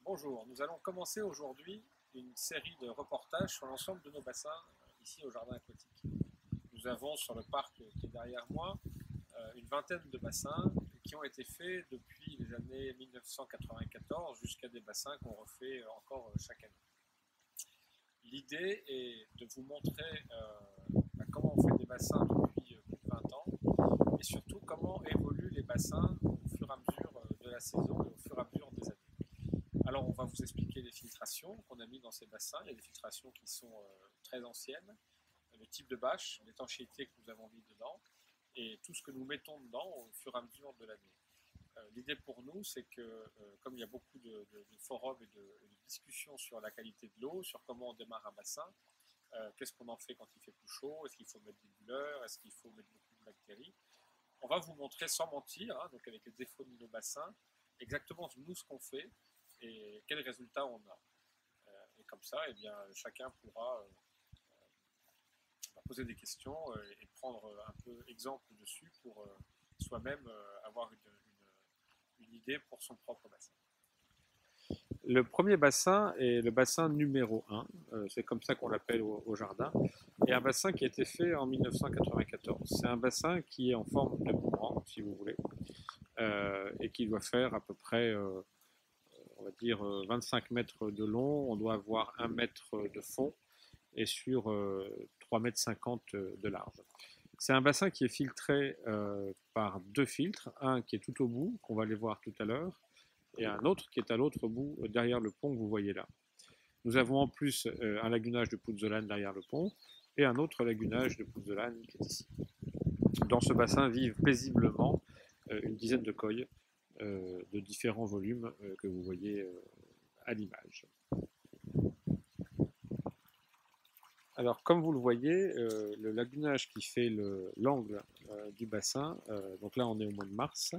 Bonjour, nous allons commencer aujourd'hui une série de reportages sur l'ensemble de nos bassins ici au Jardin Aquatique. Nous avons sur le parc qui est derrière moi une vingtaine de bassins qui ont été faits depuis les années 1994 jusqu'à des bassins qu'on refait encore chaque année. L'idée est de vous montrer comment on fait des bassins depuis plus de 20 ans et surtout comment évoluent les bassins au fur et à mesure de la saison et au fur et à mesure des années. Alors on va vous expliquer les filtrations qu'on a mis dans ces bassins. Il y a des filtrations qui sont très anciennes, le type de bâche, l'étanchéité que nous avons mis dedans et tout ce que nous mettons dedans au fur et à mesure de l'année. L'idée pour nous, c'est que comme il y a beaucoup de forums et de discussions sur la qualité de l'eau, sur comment on démarre un bassin, qu'est-ce qu'on en fait quand il fait plus chaud, est-ce qu'il faut mettre des bulleurs, est-ce qu'il faut mettre beaucoup de bactéries. On va vous montrer sans mentir, hein, donc avec les défauts de nos bassins, exactement nous ce qu'on fait et quels résultats on a. Et comme ça, eh bien, chacun pourra poser des questions et prendre un peu exemple dessus pour soi-même avoir une idée pour son propre bassin. Le premier bassin est le bassin numéro 1, c'est comme ça qu'on l'appelle au jardin, et un bassin qui a été fait en 1994. C'est un bassin qui est en forme de boomerang, si vous voulez, et qui doit faire à peu près, on va dire, 25 mètres de long, on doit avoir 1 mètre de fond, et sur 3,50 m de large. C'est un bassin qui est filtré par deux filtres, un qui est tout au bout, qu'on va aller voir tout à l'heure, et un autre qui est à l'autre bout, derrière le pont que vous voyez là. Nous avons en plus un lagunage de pouzzolane derrière le pont, et un autre lagunage de pouzzolane qui est ici. Dans ce bassin vivent paisiblement une dizaine de coilles de différents volumes que vous voyez à l'image. Alors, comme vous le voyez, le lagunage qui fait l'angle du bassin, donc là on est au mois de mars,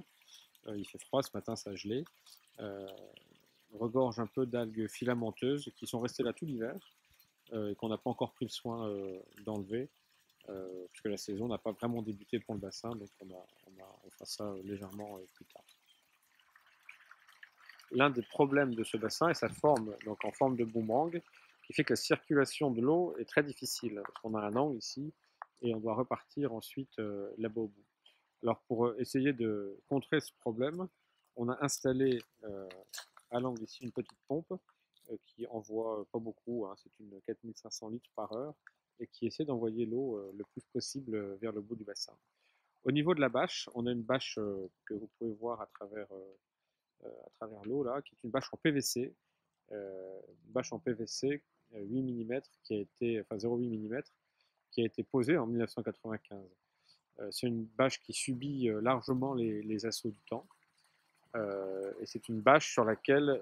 il fait froid, ce matin ça a gelé, regorge un peu d'algues filamenteuses qui sont restées là tout l'hiver et qu'on n'a pas encore pris le soin d'enlever, puisque la saison n'a pas vraiment débuté pour le bassin, donc on fera ça légèrement plus tard. L'un des problèmes de ce bassin est sa forme, donc en forme de boomerang, qui fait que la circulation de l'eau est très difficile, parce qu'on a un angle ici, et on doit repartir ensuite là-bas au bout. Alors pour essayer de contrer ce problème, on a installé à l'angle ici une petite pompe qui envoie pas beaucoup, hein, c'est une 4500 litres par heure, et qui essaie d'envoyer l'eau le plus possible vers le bout du bassin. Au niveau de la bâche, on a une bâche que vous pouvez voir à travers l'eau là, qui est une bâche en PVC, une bâche en PVC 8 mm qui a été, enfin 0,8 mm, qui a été posée en 1995. C'est une bâche qui subit largement les assauts du temps. Et c'est une bâche sur laquelle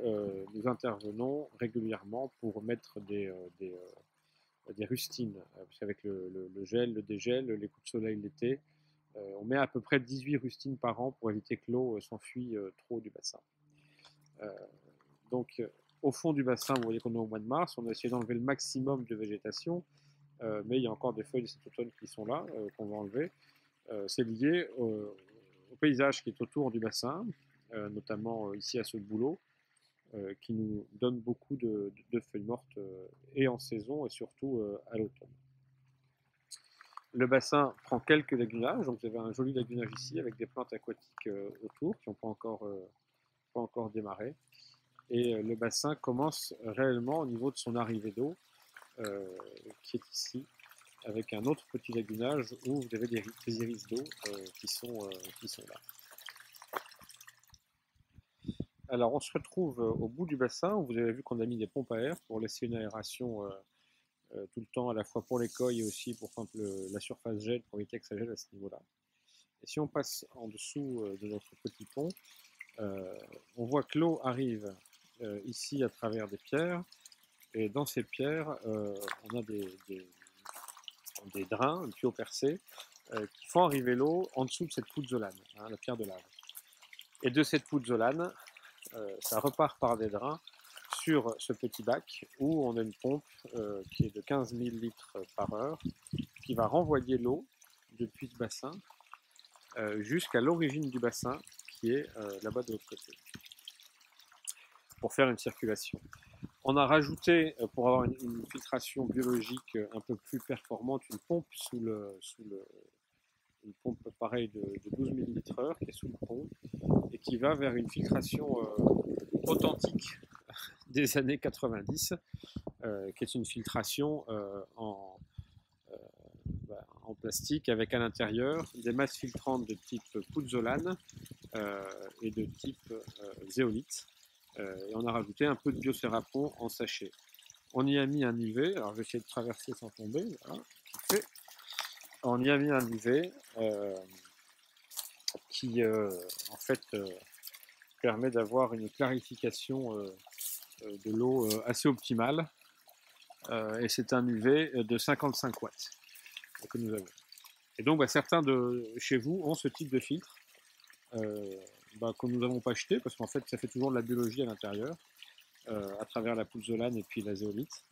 nous intervenons régulièrement pour mettre des rustines. Parce qu'avec le gel, le dégel, les coups de soleil l'été, on met à peu près 18 rustines par an pour éviter que l'eau s'enfuit trop du bassin. Donc, au fond du bassin, vous voyez qu'on est au mois de mars, on a essayé d'enlever le maximum de végétation, mais il y a encore des feuilles de cet automne qui sont là, qu'on va enlever. C'est lié au paysage qui est autour du bassin, notamment ici à ce boulot, qui nous donne beaucoup de feuilles mortes et en saison et surtout à l'automne. Le bassin prend quelques lagunages, donc vous avez un joli lagunage ici avec des plantes aquatiques autour qui n'ont pas encore démarré. Et le bassin commence réellement au niveau de son arrivée d'eau, qui est ici, avec un autre petit lagunage où vous avez des iris d'eau qui sont là. Alors on se retrouve au bout du bassin, où vous avez vu qu'on a mis des pompes à air pour laisser une aération tout le temps, à la fois pour les coilles et aussi pour quand la surface gèle, pour éviter que ça gèle à ce niveau-là. Et si on passe en dessous de notre petit pont, on voit que l'eau arrive ici à travers des pierres, et dans ces pierres, on a des drains, un tuyau percé, qui font arriver l'eau en dessous de cette pouzzolane, hein, la pierre de lave. Et de cette pouzzolane, ça repart par des drains sur ce petit bac où on a une pompe qui est de 15 000 litres par heure, qui va renvoyer l'eau depuis ce bassin jusqu'à l'origine du bassin, qui est là-bas de l'autre côté. pour faire une circulation. On a rajouté, pour avoir une filtration biologique un peu plus performante, une pompe une pompe pareille de 12 ml/h qui est sous le pont et qui va vers une filtration authentique des années 90, qui est une filtration en plastique avec à l'intérieur des masses filtrantes de type pouzzolane et de type zéolite. Et on a rajouté un peu de biocérapon en sachet. On y a mis un UV, alors je vais essayer de traverser sans tomber, voilà, on y a mis un UV qui en fait permet d'avoir une clarification de l'eau assez optimale, et c'est un UV de 55 watts que nous avons. Et donc certains de chez vous ont ce type de filtre que nous n'avons pas acheté parce qu'en fait ça fait toujours de la biologie à l'intérieur à travers la pouzzolane et puis la zéolite,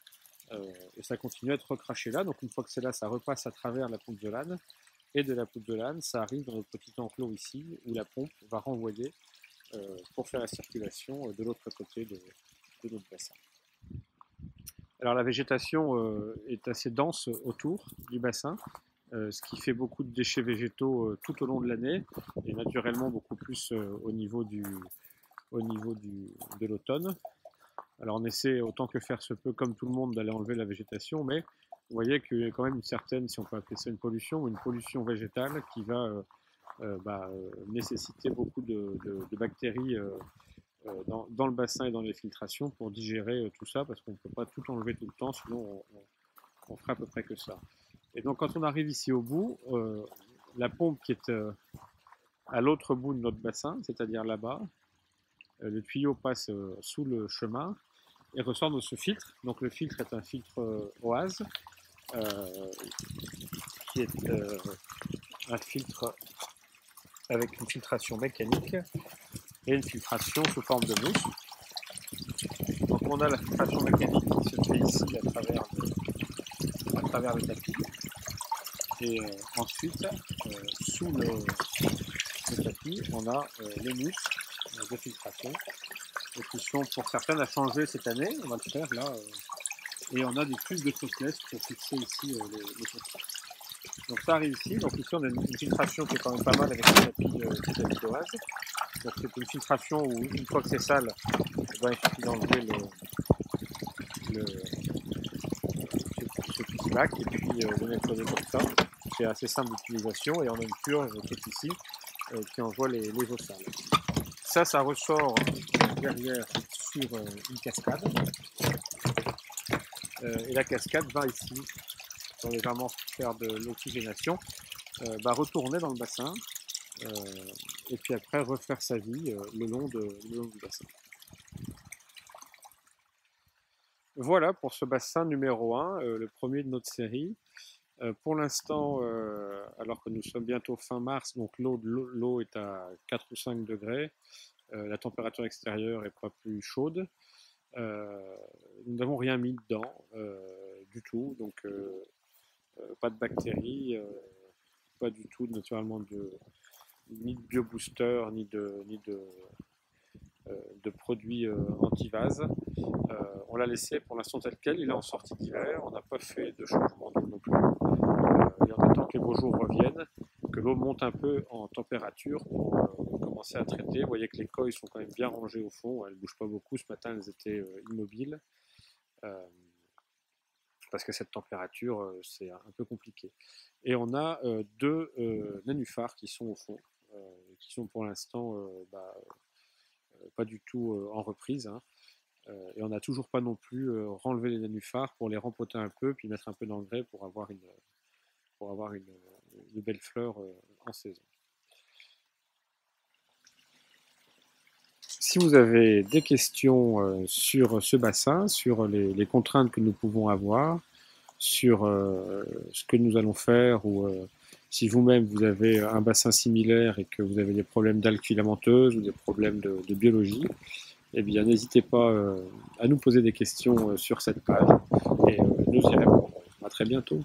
et ça continue à être recraché là. Donc une fois que c'est là, ça repasse à travers la pouzzolane, et de la pouzzolane ça arrive dans notre petit enclos ici où la pompe va renvoyer pour faire la circulation de l'autre côté de notre bassin. Alors la végétation est assez dense autour du bassin, ce qui fait beaucoup de déchets végétaux tout au long de l'année, et naturellement beaucoup plus au niveau de l'automne. Alors on essaie autant que faire se peut, comme tout le monde, d'aller enlever la végétation, mais vous voyez qu'il y a quand même une certaine, si on peut appeler ça une pollution végétale qui va nécessiter beaucoup de bactéries dans le bassin et dans les filtrations pour digérer tout ça, parce qu'on ne peut pas tout enlever tout le temps, sinon on ferait à peu près que ça. Et donc quand on arrive ici au bout, la pompe qui est à l'autre bout de notre bassin, c'est-à-dire là-bas, le tuyau passe sous le chemin et ressort de ce filtre. Donc le filtre est un filtre OASE, qui est un filtre avec une filtration mécanique et une filtration sous forme de mousse. Donc on a la filtration mécanique qui se fait ici à travers le tapis. Et ensuite, sous le tapis, on a les mousses de filtration, et qui sont pour certaines à changer cette année. On va le faire là. Et on a des tubes de sauceless pour fixer ici les sauceless. Donc ça arrive ici. Donc ici on a une filtration qui est quand même pas mal avec le tapis d'OASE. Donc c'est une filtration où une fois que c'est sale, il suffit d'enlever ce petit bac et puis de nettoyer comme ça. C'est assez simple d'utilisation, et on a une purge qui est ici qui envoie les eaux sales. Ça ressort derrière sur une cascade, et la cascade va ici, pour légèrement faire de l'oxygénation, retourner dans le bassin, et puis après refaire sa vie le long du bassin. Voilà pour ce bassin numéro 1, le premier de notre série. Pour l'instant, alors que nous sommes bientôt fin mars, donc l'eau est à 4 ou 5 degrés, la température extérieure est pas plus chaude. Nous n'avons rien mis dedans du tout, donc pas de bactéries, pas du tout naturellement ni de biobooster, ni de produits anti-vase. On l'a laissé pour l'instant tel quel, il est en sortie d'hiver, on n'a pas fait de changement d'eau non plus. Et on attend que les beaux jours reviennent, que l'eau monte un peu en température pour commencer à traiter. Vous voyez que les coils sont quand même bien rangées au fond, elles ne bougent pas beaucoup. Ce matin, elles étaient immobiles, parce que cette température, c'est un peu compliqué. Et on a deux nénuphars qui sont au fond, qui sont pour l'instant pas du tout en reprise, hein. Et on n'a toujours pas non plus renlevé les nénuphars pour les rempoter un peu, puis mettre un peu d'engrais pour avoir une belle fleur en saison. Si vous avez des questions sur ce bassin, sur les contraintes que nous pouvons avoir, sur ce que nous allons faire, ou si vous-même vous avez un bassin similaire et que vous avez des problèmes d'algues filamenteuses ou des problèmes de biologie, eh bien n'hésitez pas à nous poser des questions sur cette page, et nous y répondrons. À très bientôt.